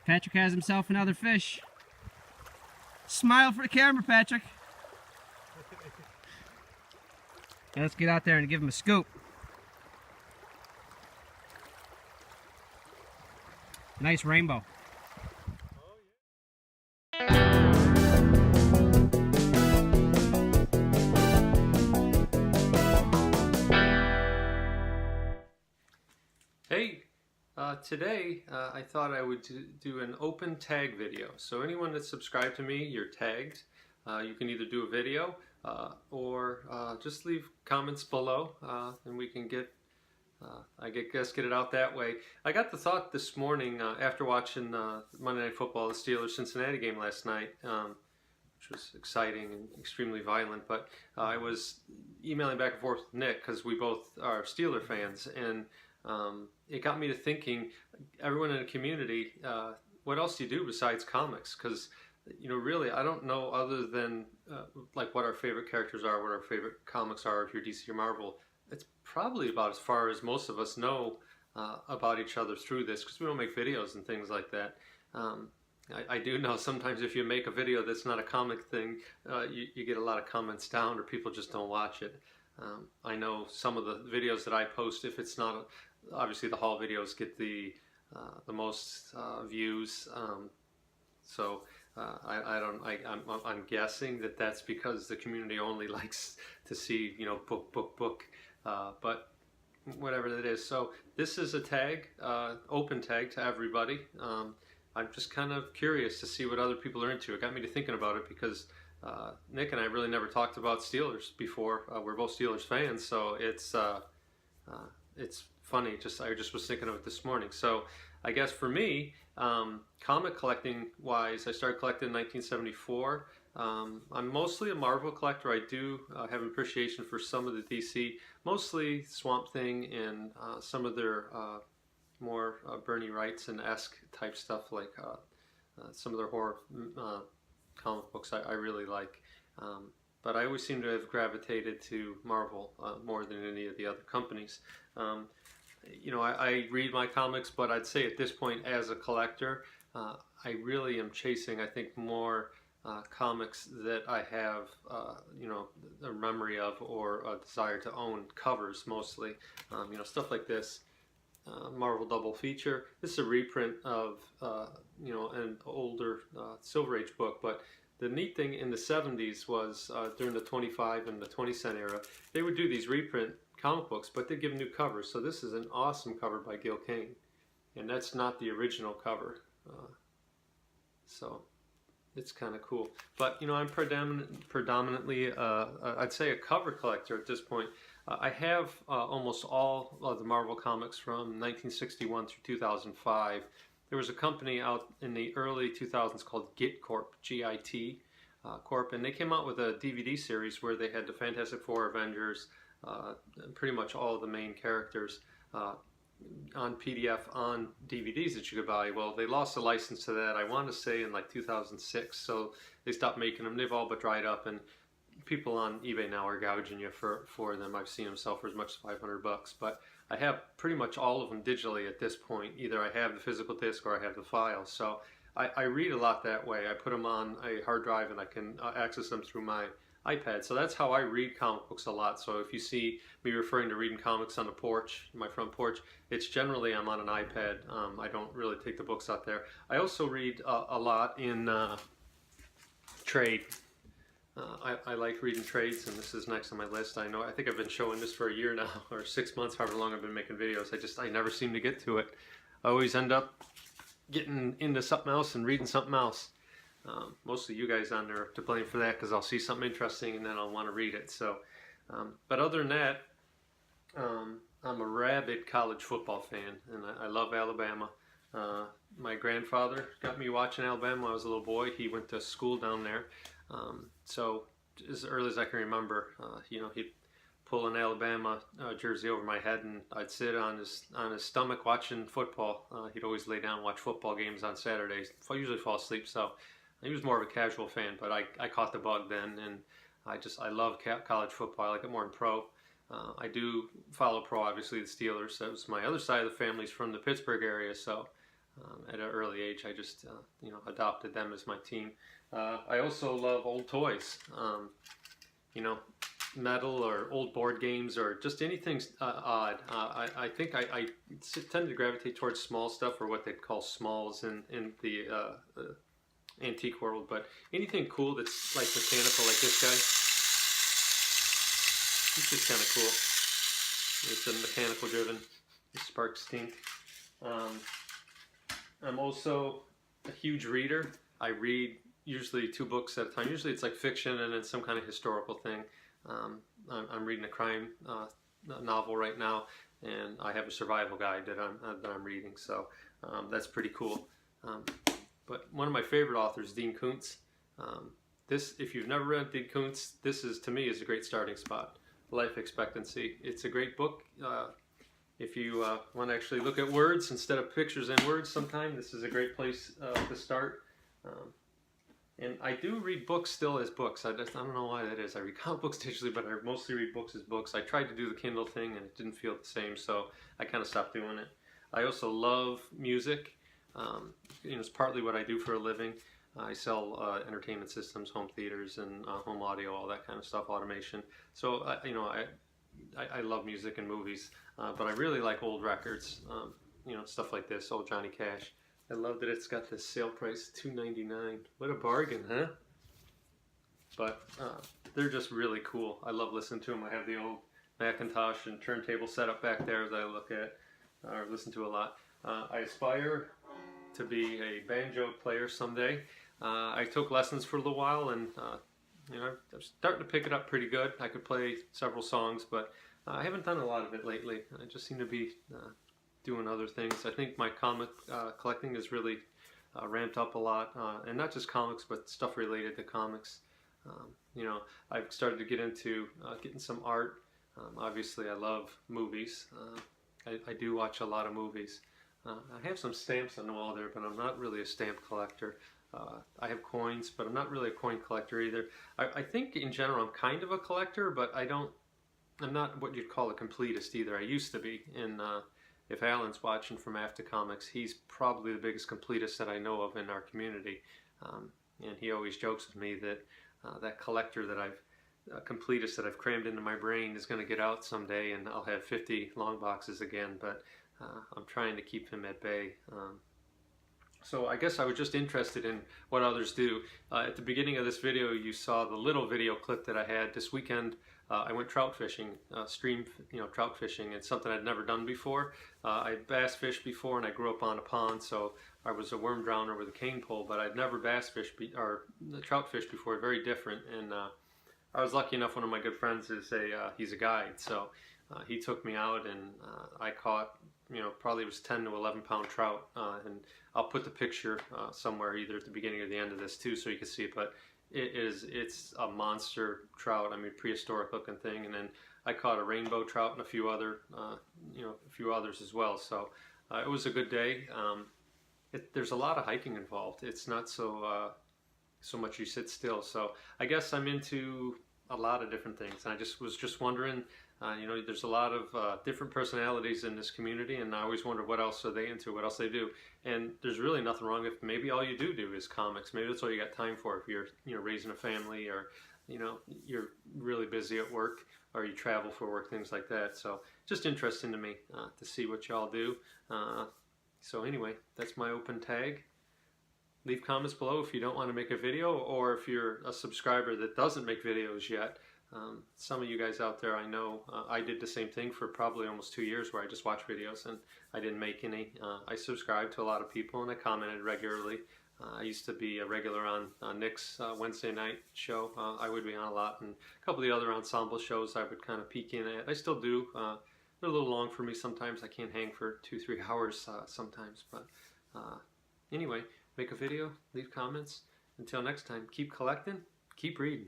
Patrick has himself another fish. Smile for the camera, Patrick. Let's get out there and give him a scoop. Nice rainbow. Hey, today I thought I would do an open tag video. So anyone that's subscribed to me, you're tagged. You can either do a video or just leave comments below and we can get it out that way. I got the thought this morning after watching Monday Night Football, the Steelers-Cincinnati game last night, which was exciting and extremely violent, but I was emailing back and forth with Nick because we both are Steeler fans, and it got me to thinking, everyone in the community, what else do you do besides comics? Because, you know, really, I don't know other than like what our favorite characters are, what our favorite comics are, if you're DC or Marvel. It's probably about as far as most of us know about each other through this, because we don't make videos and things like that. I do know sometimes if you make a video that's not a comic thing, you get a lot of comments down, or people just don't watch it. I know some of the videos that I post, if it's not, obviously the haul videos get the most views. I'm guessing that that's because the community only likes to see, you know, book. But whatever that is. So this is a tag, open tag to everybody. I'm just kind of curious to see what other people are into. It got me to thinking about it because Nick and I really never talked about Steelers before. We're both Steelers fans, so it's funny. I just was thinking of it this morning. So I guess for me, comic collecting wise, I started collecting in 1974. I'm mostly a Marvel collector. I do have an appreciation for some of the DC, mostly Swamp Thing and some of their more Bernie Wrightson-esque type stuff, like some of their horror comic books I really like. But I always seem to have gravitated to Marvel more than any of the other companies. You know, I read my comics, but I'd say at this point, as a collector, I really am chasing, I think, more comics that I have, you know, a memory of or a desire to own, covers mostly. You know, stuff like this, Marvel Double Feature. This is a reprint of, you know, an older Silver Age book, but the neat thing in the 70s was during the 25 and the 20-cent era, they would do these reprint comic books, but they'd give new covers. So this is an awesome cover by Gil Kane, and that's not the original cover. So it's kind of cool. But, you know, I'm predominantly, I'd say, a cover collector at this point. I have almost all of the Marvel comics from 1961 through 2005. There was a company out in the early 2000s called Git Corp, G-I-T Corp, and they came out with a DVD series where they had the Fantastic Four, Avengers, pretty much all of the main characters on PDF, on DVDs that you could buy. Well, they lost the license to that, I want to say, in like 2006, so they stopped making them. They've all but dried up, and people on eBay now are gouging you for them. I've seen them sell for as much as 500 bucks, but I have pretty much all of them digitally at this point. Either I have the physical disc or I have the file. So I read a lot that way. I put them on a hard drive and I can access them through my iPad. So that's how I read comic books a lot. So if you see me referring to reading comics on the porch, my front porch, it's generally I'm on an iPad. I don't really take the books out there. I also read a lot in trade. I like reading trades, and this is next on my list. I think I've been showing this for a year now, or 6 months, however long I've been making videos. I never seem to get to it. I always end up getting into something else and reading something else. Mostly you guys on there to blame for that, because I'll see something interesting and then I'll want to read it. So, but other than that, I'm a rabid college football fan, and I love Alabama. My grandfather got me watching Alabama when I was a little boy. He went to school down there. So as early as I can remember, you know, he'd pull an Alabama jersey over my head, and I'd sit on his stomach watching football. He'd always lay down and watch football games on Saturdays. I usually fall asleep, so he was more of a casual fan, but I caught the bug then, and I love college football. I like it more than pro. I do follow pro, obviously, the Steelers. That was my other side of the family's from the Pittsburgh area, so at an early age. I just adopted them as my team. I also love old toys. Metal or old board games or just anything odd. I think I tend to gravitate towards small stuff, or what they call smalls in the antique world. But anything cool that's like mechanical, like this guy. He's just kind of cool. It's a mechanical driven spark stink. I'm also a huge reader. I read usually 2 books at a time. Usually it's like fiction and then some kind of historical thing. I'm reading a crime novel right now, and I have a survival guide that I'm reading, so that's pretty cool. But one of my favorite authors, Dean Koontz. If you've never read Dean Koontz, this is, to me, is a great starting spot. Life Expectancy. It's a great book. If you want to actually look at words instead of pictures and words sometime, this is a great place to start. And I do read books still as books. I don't know why that is. I read comic books digitally, but I mostly read books as books. I tried to do the Kindle thing and it didn't feel the same, so I kind of stopped doing it. I also love music. It's partly what I do for a living. I sell entertainment systems, home theaters, and home audio, all that kind of stuff, automation. So I love music and movies, but I really like old records. Stuff like this, old Johnny Cash. I love that it's got this sale price, $2.99. What a bargain, huh? But they're just really cool. I love listening to them. I have the old Macintosh and turntable set up back there that I look at or listen to a lot. I aspire to be a banjo player someday. I took lessons for a little while, and I'm starting to pick it up pretty good. I could play several songs, but I haven't done a lot of it lately. I just seem to be doing other things. I think my comic collecting is really ramped up a lot, and not just comics, but stuff related to comics. I've started to get into getting some art. Obviously, I love movies. I do watch a lot of movies. I have some stamps on the wall there, but I'm not really a stamp collector. I have coins, but I'm not really a coin collector either. I think in general I'm kind of a collector, but I'm not what you'd call a completist either. I used to be, and if Alan's watching from After Comics, he's probably the biggest completist that I know of in our community. And he always jokes with me that that collector that completist that I've crammed into my brain is going to get out someday, and I'll have 50 long boxes again, but I'm trying to keep him at bay. So I guess I was just interested in what others do. At the beginning of this video, you saw the little video clip that I had this weekend. I went trout fishing, stream trout fishing. It's something I'd never done before. I bass fished before, and I grew up on a pond, so I was a worm drowner with a cane pole, but I'd never bass fished or trout fished before. Very different. And I was lucky enough, one of my good friends he's a guide, so he took me out, and I caught probably it was 10 to 11 pound trout, and I'll put the picture somewhere either at the beginning or the end of this too, so you can see it. But it's a monster trout. I mean, prehistoric looking thing. And then I caught a rainbow trout and a few others as well. So it was a good day. There's a lot of hiking involved. It's not so much you sit still. So I guess I'm into a lot of different things. And I was just wondering, there's a lot of different personalities in this community, and I always wonder what else are they into, what else they do. And there's really nothing wrong if maybe all you do is comics. Maybe that's all you got time for if you're raising a family, or you're really busy at work, or you travel for work, things like that. So just interesting to me to see what y'all do. So anyway, that's my open tag. Leave comments below if you don't want to make a video, or if you're a subscriber that doesn't make videos yet. Some of you guys out there, I know, I did the same thing for probably almost 2 years, where I just watched videos and I didn't make any. I subscribed to a lot of people, and I commented regularly. I used to be a regular on Nick's Wednesday night show. I would be on a lot, and a couple of the other ensemble shows I would kind of peek in at. I still do. They're a little long for me sometimes. I can't hang for 2-3 hours sometimes. But anyway, make a video, leave comments. Until next time, keep collecting, keep reading.